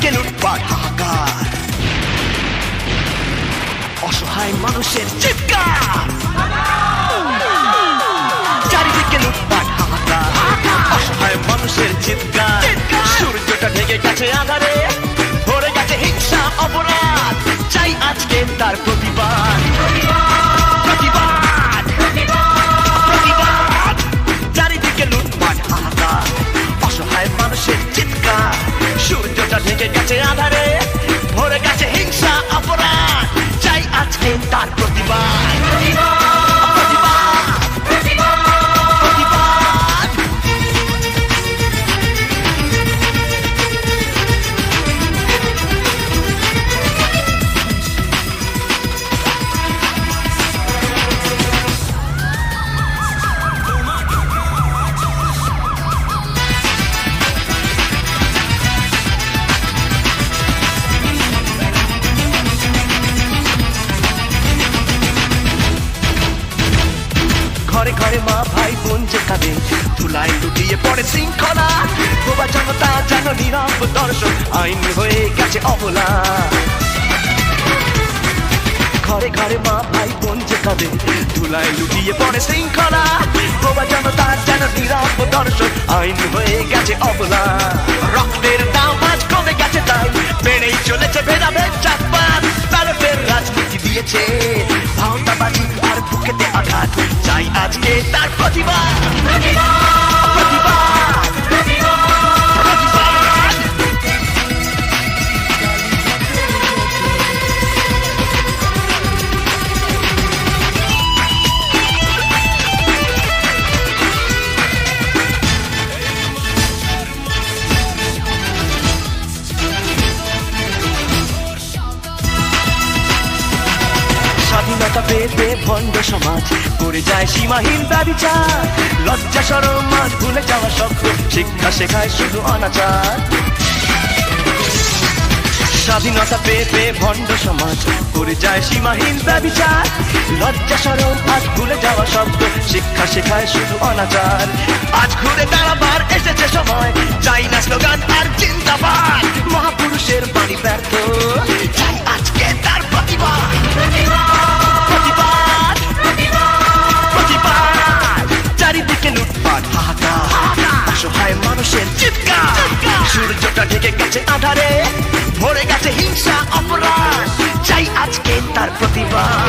চারিদিকে লুটপাট হাহাকার, অসহায় মানুষের চিৎকার। চারিদিকে লুটপাট হাহাকার, অসহায় মানুষের চিৎকার। সূর্যটা ঢেকে গেছে আঁধারে, ভরে গেছে হিংসা অপরাধ, চাই আজকে তার প্রতিবাদ। প্রতিবাদ, প্রতিবাদ। চারিদিকে লুটপাট হাহাকার, অসহায় মানুষের চিৎকার। সূর্যটা ঢেকে গেছে আঁধারে, ভরে গেছে হিংসা অপরাধ, চাই আজকে তার প্রতিবাদ। ঘরে ঘরে মা ভাই বোন যে কাঁদে, ধুলায় লুটিয়ে পড়ে শৃঙ্খলা। বোবা জনতা যেন নীরব দর্শক, আইন হয়ে গেছে অবলা। ঘরে ঘরে মা ভাই বোন যে কাঁদে, ধুলায় লুটিয়ে পড়ে শৃঙ্খলা। বোবা জনতা যেন নীরব দর্শক, আইন হয়ে গেছে অবলা। রক্তের দাম আজ কমে গেছে, তাই বেড়েই চলেছে ভেদাভেদ চাপবাদ। ব্যালটের রাজনীতি দিয়েছে ভাওতাবাজি আর বুকেতে আঘাত, চাই আজকে তার প্রতিবাদ। প্রতিবাদ, প্রতিবাদ। স্বাধীনতা পেতে ভণ্ড সমাজ করে যায় সীমাহীন ব্যভিচার। লজ্জা শরম আজ ভুলে যাওয়া শব্দ, শিক্ষা শেখায় শুধু অনাচার। স্বাধীনতা পেতে ভণ্ড সমাজ করে যায় সীমাহীন ব্যভিচার। লজ্জা শরম আজ ভুলে যাওয়া শব্দ, শিক্ষা শেখায় শুধু অনাচার। আজ ঘুরে দাঁড়াবার এসেছে সময়, চাই না স্লোগান আর চিন্তাবাদ। মহাপুরুষের বাণী ব্যর্থ, চাই আজকে তার প্রতিবাদ। প্রতিবাদ, প্রতিবাদ। চারিদিকে লুটপাট হাহাকার, অসহায় মানুষের চিৎকার। সূর্যটা ঢেকে গেছে আঁধারে, ভরে গেছে হিংসা অপরাধ, চাই আজকে তার প্রতিবাদ।